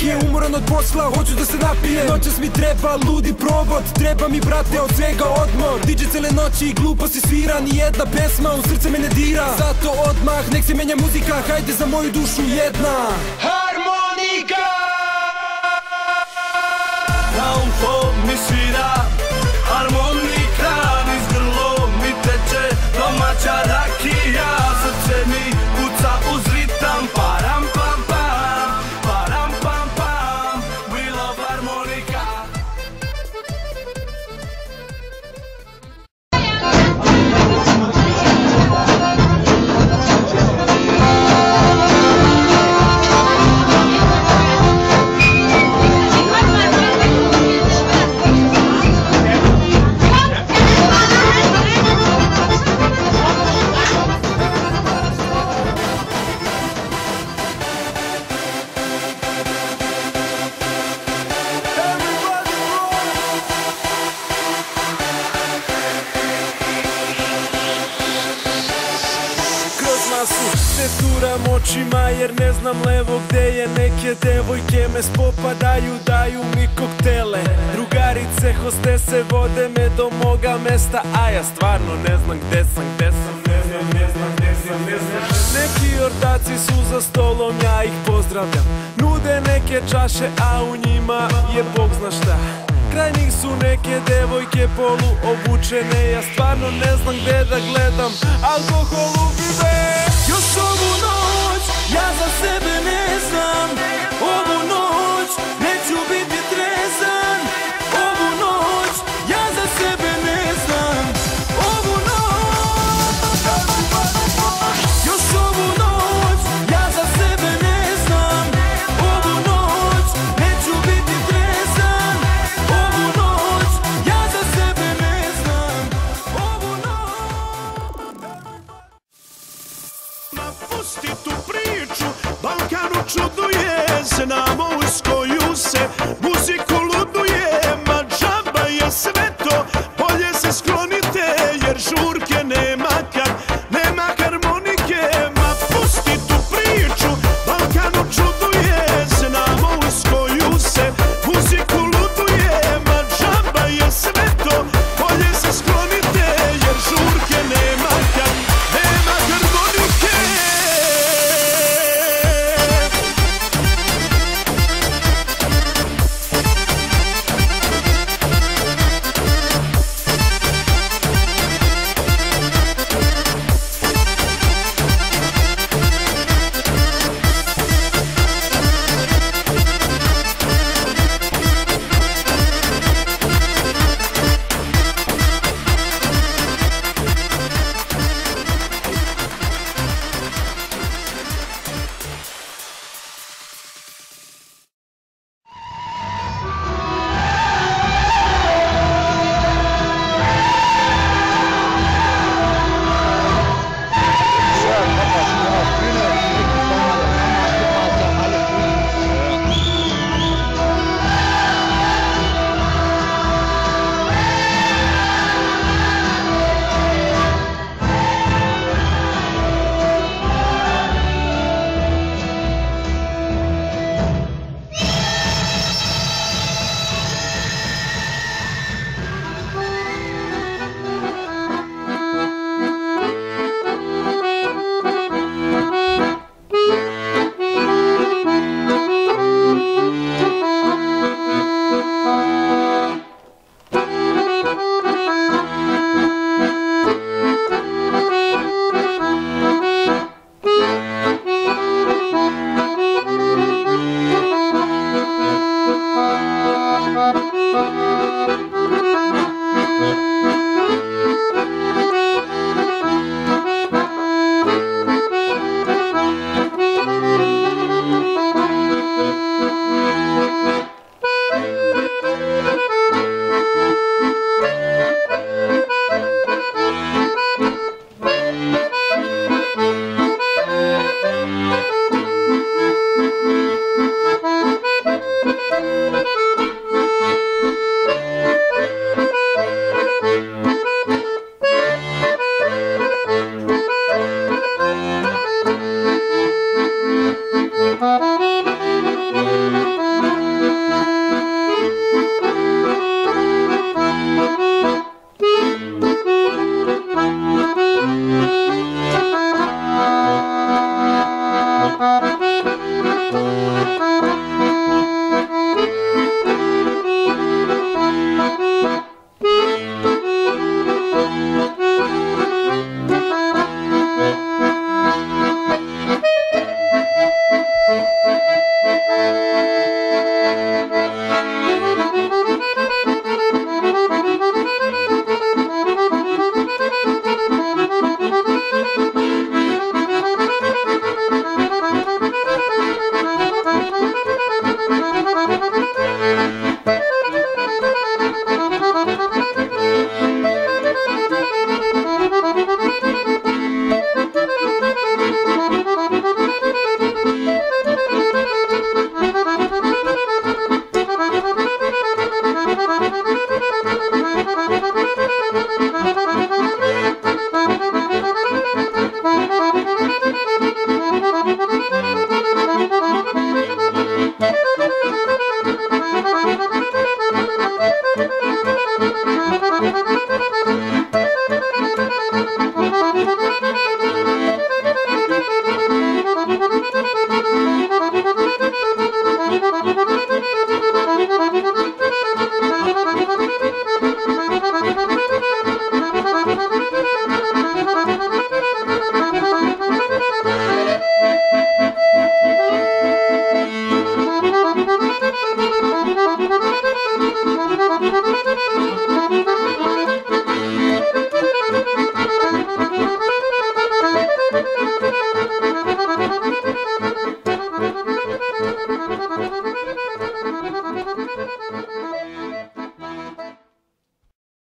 rakije. Umoran od posla, hoću da se napijem. Noćas mi treba ludi probot, treba mi brate od svega odmor. DJ cele noći i glupo si svira, nijedna pesma u srce me ne dira. Zato odmah nek se menja muzika, hajde za moju dušu jedna harmonika. Na uho mi svira harmonika, niz grlo mi teče domaća rakija. Srce mi kuca uz ritam, param pam pam, param pam pam, we love harmonika. Se turam očima jer ne znam levo gde je. Neke devojke me spopadaju, daju mi koktele. Drugarice, hostese vode me do moga mesta, a ja stvarno ne znam gde sam, ne znam. Neki ortaci su za stolom, ja ih pozdravljam. Nude neke čaše, a u njima je Bog zna šta. Kraj njih su neke devojke polu obučene, ja stvarno ne znam gde da gledam. Alkohol ubije. Još ovu noć, ja za sebe ne znam. Ovu noć, neću biti trezan. Ovu noć, ja za sebe ne znam. Ovu noć, još ovu noć, ja za sebe ne znam. Ovu noć, neću biti trezan. Ovu noć, ja za sebe ne znam. Ovu noć. Napusti tu priču, Balkanu čuduje se, na Moskvoju se muziku luduje. Ma džaba je sve to, bolje se sklonite, jer žurke nema kad nema harmonike. Ma pusti tu priču, Balkanu čuduje se, na Moskvoju se muziku luduje. Ma džaba je sve to, bolje se sklonite, jer žurke nema kad nema harmonike. Thank you.